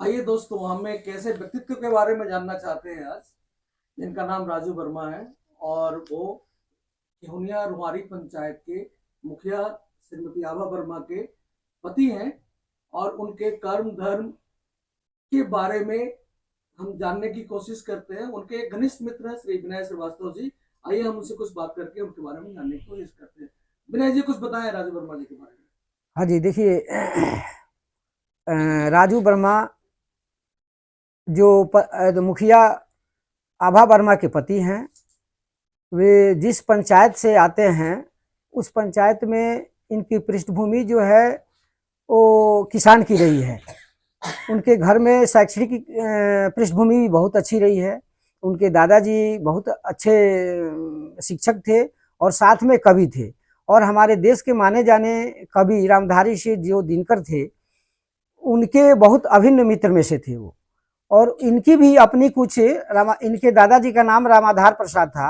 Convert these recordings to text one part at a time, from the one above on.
आइए दोस्तों, हम एक ऐसे व्यक्तित्व के बारे में जानना चाहते हैं आज, जिनका नाम राजू वर्मा है। और वो केहुनिया रुहारी पंचायत के मुखिया श्रीमती आभा वर्मा के पति हैं। और उनके कर्म धर्म के बारे में हम जानने की कोशिश करते हैं। उनके एक घनिष्ठ मित्र हैं श्री विनय श्रीवास्तव जी। आइए हम उनसे कुछ बात करके उनके बारे में जानने की कोशिश करते हैं। विनय जी, कुछ बताएं राजू वर्मा जी के बारे में। हाँ जी, देखिए राजू वर्मा जो मुखिया आभा वर्मा के पति हैं, वे जिस पंचायत से आते हैं उस पंचायत में इनकी पृष्ठभूमि जो है वो किसान की रही है। उनके घर में शैक्षणिक पृष्ठभूमि भी बहुत अच्छी रही है। उनके दादाजी बहुत अच्छे शिक्षक थे और साथ में कवि थे। और हमारे देश के माने जाने कवि रामधारी सिंह जो दिनकर थे, उनके बहुत अभिन्न मित्र में से थे वो। और इनकी भी अपनी कुछ इनके दादाजी का नाम रामाधार प्रसाद था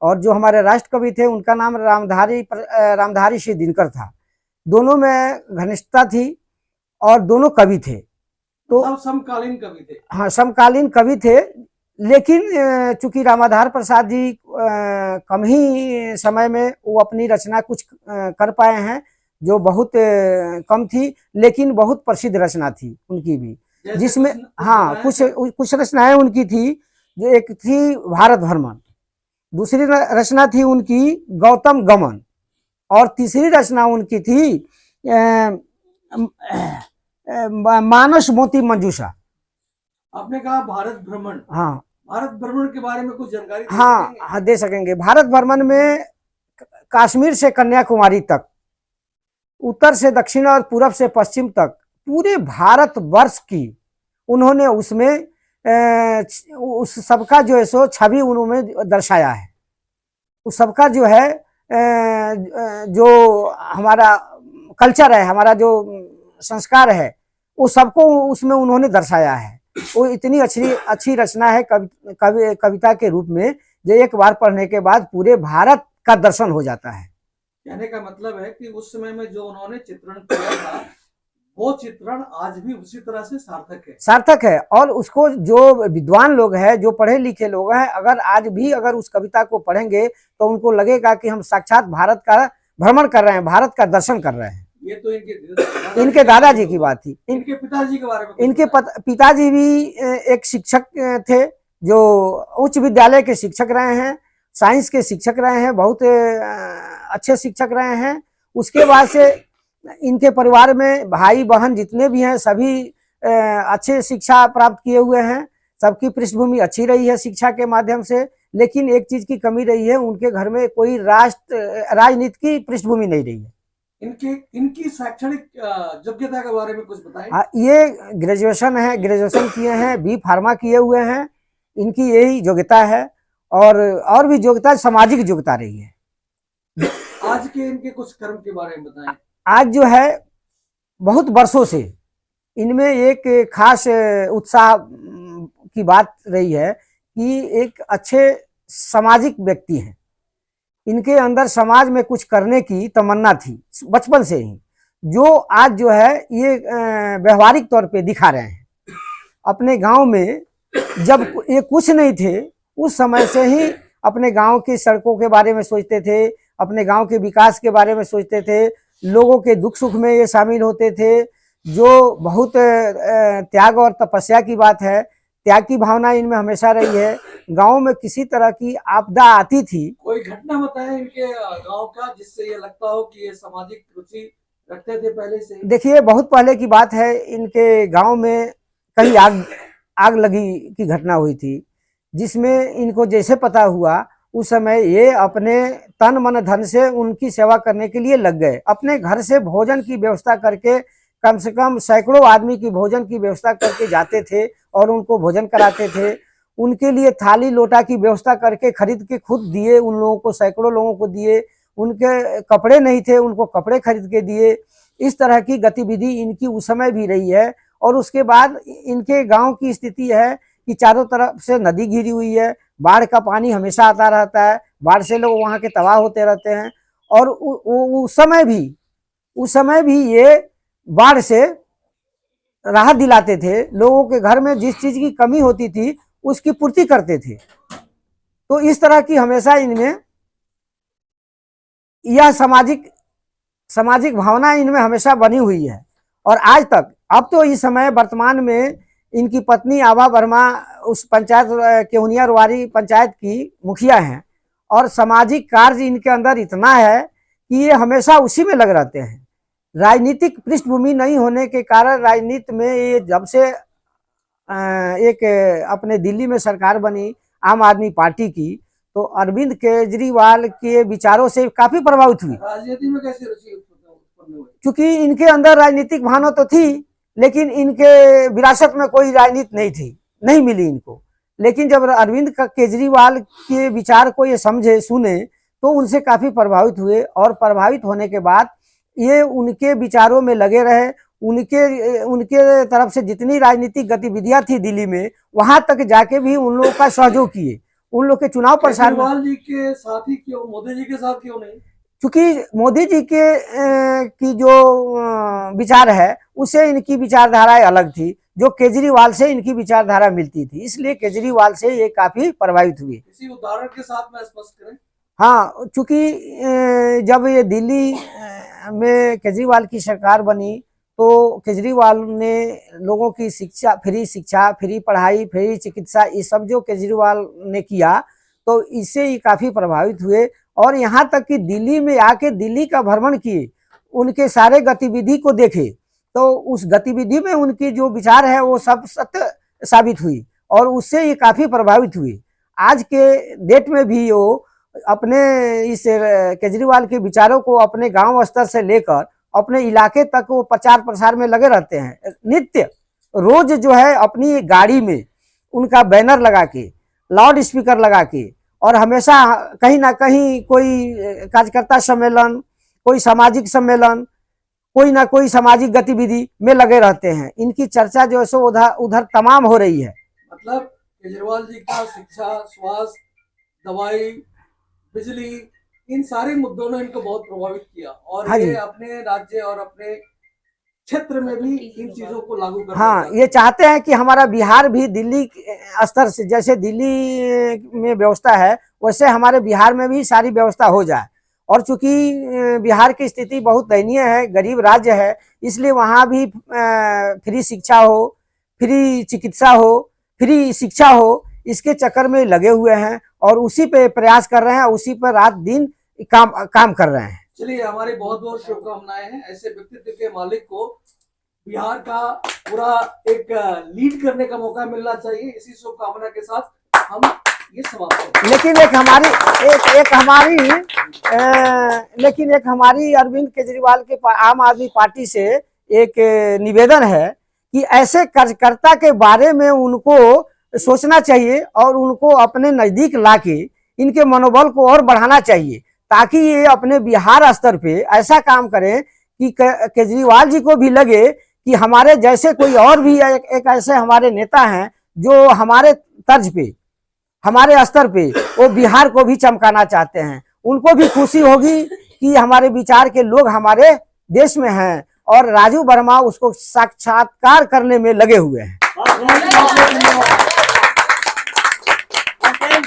और जो हमारे राष्ट्र कवि थे उनका नाम रामधारी सिंह दिनकर था। दोनों में घनिष्ठता थी और दोनों कवि थे। तो सब समकालीन कवि थे। हाँ, समकालीन कवि थे। लेकिन चूंकि रामाधार प्रसाद जी कम ही समय में वो अपनी रचना कुछ कर पाए हैं, जो बहुत कम थी, लेकिन बहुत प्रसिद्ध रचना थी उनकी भी, जिसमें हाँ कुछ कुछ रचनाएं उनकी थी। जो एक थी भारत भ्रमण, दूसरी रचना थी उनकी गौतम गमन, और तीसरी रचना उनकी थी मानस मोती मंजूषा। आपने कहा भारत भ्रमण। हाँ, भारत भ्रमण के बारे में कुछ जानकारी दे हाँ सकेंगे? हाँ, दे सकेंगे। भारत भ्रमण में कश्मीर से कन्याकुमारी तक, उत्तर से दक्षिण और पूरब से पश्चिम तक पूरे भारत वर्ष की उन्होंने उसमें उस सबका जो है सो छवि उन्होंने दर्शाया है। उस सबका जो है जो हमारा कल्चर है, हमारा जो संस्कार है, वो सबको उसमें उन्होंने दर्शाया है। वो इतनी अच्छी अच्छी रचना है कविता के रूप में, जो एक बार पढ़ने के बाद पूरे भारत का दर्शन हो जाता है। कहने का मतलब है कि उस समय में जो उन्होंने चित्रण किया था, वो चित्रण आज भी उसी तरह से सार्थक है। और उसको जो विद्वान लोग हैं, जो पढ़े लिखे लोग हैं, अगर आज भी अगर उस कविता को पढ़ेंगे तो उनको लगेगा कि हम साक्षात भारत का भ्रमण कर रहे हैं, भारत का दर्शन कर रहे हैं। ये तो इनके दादाजी की बात थी। इनके पिताजी के बारे में इनके पिताजी भी एक शिक्षक थे, जो उच्च विद्यालय के शिक्षक रहे हैं, साइंस के शिक्षक रहे हैं, बहुत अच्छे शिक्षक रहे हैं। उसके बाद से इनके परिवार में भाई बहन जितने भी हैं सभी अच्छे शिक्षा प्राप्त किए हुए हैं। सबकी पृष्ठभूमि अच्छी रही है शिक्षा के माध्यम से। लेकिन एक चीज की कमी रही है, उनके घर में कोई राजनीति की पृष्ठभूमि नहीं रही है। इनकी शैक्षणिक योग्यता के बारे में कुछ बताएं। ये ग्रेजुएशन है, ग्रेजुएशन किए हैं, बी फार्मा किए हुए हैं। इनकी यही योग्यता है। और भी योग्यता सामाजिक योग्यता रही है। आज के इनके कुछ कर्म के बारे में बताएं। आज जो है बहुत वर्षों से इनमें एक खास उत्साह की बात रही है कि एक अच्छे सामाजिक व्यक्ति हैं। इनके अंदर समाज में कुछ करने की तमन्ना थी बचपन से ही, जो आज जो है ये व्यवहारिक तौर पे दिखा रहे हैं। अपने गांव में जब ये कुछ नहीं थे, उस समय से ही अपने गांव की सड़कों के बारे में सोचते थे, अपने गांव के विकास के बारे में सोचते थे, लोगों के दुख सुख में ये शामिल होते थे, जो बहुत त्याग और तपस्या की बात है। त्याग की भावना इनमें हमेशा रही है। गांव में किसी तरह की आपदा आती थी, कोई घटना बताएं इनके गांव का, जिससे ये लगता हो कि ये सामाजिक रुचि रखते थे पहले से। देखिए, बहुत पहले की बात है, इनके गांव में कहीं आग लगी की घटना हुई थी, जिसमें इनको जैसे पता हुआ उस समय ये अपने तन मन धन से उनकी सेवा करने के लिए लग गए। अपने घर से भोजन की व्यवस्था करके, कम से कम सैकड़ों आदमी की भोजन की व्यवस्था करके जाते थे और उनको भोजन कराते थे। उनके लिए थाली लोटा की व्यवस्था करके खरीद के खुद दिए, उन लोगों को, सैकड़ों लोगों को दिए। उनके कपड़े नहीं थे, उनको कपड़े खरीद के दिए। इस तरह की गतिविधि इनकी उस समय भी रही है। और उसके बाद इनके गांव की स्थिति है कि चारों तरफ से नदी घिरी हुई है, बाढ़ का पानी हमेशा आता रहता है, बाढ़ से लोग वहाँ के तबाह होते रहते हैं। और उस समय भी ये बाढ़ से राहत दिलाते थे, लोगों के घर में जिस चीज की कमी होती थी उसकी पूर्ति करते थे। तो इस तरह की हमेशा इनमें यह सामाजिक भावना इनमें हमेशा बनी हुई है। और आज तक, अब तो इस समय वर्तमान में इनकी पत्नी आभा वर्मा उस पंचायत केहुनिया रुआरी पंचायत की मुखिया हैं, और सामाजिक कार्य इनके अंदर इतना है कि ये हमेशा उसी में लग रहते हैं। राजनीतिक पृष्ठभूमि नहीं होने के कारण राजनीति में ये जब से एक अपने दिल्ली में सरकार बनी आम आदमी पार्टी की, तो अरविंद केजरीवाल के विचारों से काफी प्रभावित हुई। राजनीति में कैसे रुचि उत्पन्न हुई? क्योंकि इनके अंदर राजनीतिक भावना तो थी, लेकिन इनके विरासत में कोई राजनीति नहीं थी, नहीं मिली इनको। लेकिन जब अरविंद केजरीवाल के विचार को ये समझे, सुने, तो उनसे काफी प्रभावित हुए, और प्रभावित होने के बाद ये उनके विचारों में लगे रहे। उनके तरफ से जितनी राजनीतिक गतिविधियां थी दिल्ली में, वहां तक जाके भी उन लोगों का सहयोग किए। उन लोग के चुनाव प्रचार में केजरीवाल जी के साथ ही क्यों, मोदी जी के साथ क्यों नहीं? क्योंकि मोदी जी के की जो विचार है उससे इनकी विचारधारा अलग थी, जो केजरीवाल से इनकी विचारधारा मिलती थी, इसलिए केजरीवाल से ये काफी प्रभावित हुए। किसी उदाहरण के साथ में स्पष्ट करें। हाँ, चूंकि जब ये दिल्ली में केजरीवाल की सरकार बनी, तो केजरीवाल ने लोगों की शिक्षा, फ्री पढ़ाई, फ्री चिकित्सा, ये सब जो केजरीवाल ने किया, तो इससे ही काफी प्रभावित हुए। और यहाँ तक कि दिल्ली में आके दिल्ली का भ्रमण किए, उनके सारे गतिविधि को देखे, तो उस गतिविधि में उनकी जो विचार है वो सब सत्य साबित हुई, और उससे ये काफी प्रभावित हुए। आज के डेट में भी वो अपने इस केजरीवाल के विचारों को अपने गांव स्तर से लेकर अपने इलाके तक वो प्रचार प्रसार में लगे रहते हैं। नित्य रोज जो है अपनी गाड़ी में उनका बैनर लगा के, लाउड स्पीकर लगा के, और हमेशा कहीं ना कहीं कोई कार्यकर्ता सम्मेलन, कोई सामाजिक सम्मेलन, कोई ना कोई सामाजिक गतिविधि में लगे रहते हैं। इनकी चर्चा जो है सो उधर तमाम हो रही है। मतलब केजरीवाल जी का शिक्षा, स्वास्थ्य, दवाई, बिजली, इन सारे मुद्दों ने इनको बहुत प्रभावित किया, और हाँ ये अपने राज्य और अपने क्षेत्र में भी इन चीजों को लागू कर। हाँ, ये चाहते हैं कि हमारा बिहार भी दिल्ली स्तर से, जैसे दिल्ली में व्यवस्था है वैसे हमारे बिहार में भी सारी व्यवस्था हो जाए। और चूंकि बिहार की स्थिति बहुत दयनीय है, गरीब राज्य है, इसलिए वहाँ भी फ्री शिक्षा हो, फ्री चिकित्सा हो, फ्री शिक्षा हो, इसके चक्कर में लगे हुए हैं, और उसी पे प्रयास कर रहे हैं, उसी पर रात दिन काम कर रहे हैं। चलिए, हमारी बहुत बहुत शुभकामनाएं हैं। ऐसे व्यक्तित्व के मालिक को बिहार का पूरा एक लीड करने का मौका मिलना चाहिए। इसी शुभकामना के साथ हम ये समाप्त करते हैं। लेकिन एक हमारी अरविंद केजरीवाल के आम आदमी पार्टी से एक निवेदन है कि ऐसे कार्यकर्ता के बारे में उनको सोचना चाहिए, और उनको अपने नजदीक लाके इनके मनोबल को और बढ़ाना चाहिए, ताकि ये अपने बिहार स्तर पे ऐसा काम करें कि केजरीवाल जी को भी लगे कि हमारे जैसे कोई और भी एक ऐसे हमारे नेता हैं जो हमारे तर्ज पे, हमारे स्तर पे वो बिहार को भी चमकाना चाहते हैं। उनको भी खुशी होगी कि हमारे विचार के लोग हमारे देश में हैं, और राजू वर्मा उसको साक्षात्कार करने में लगे हुए हैं।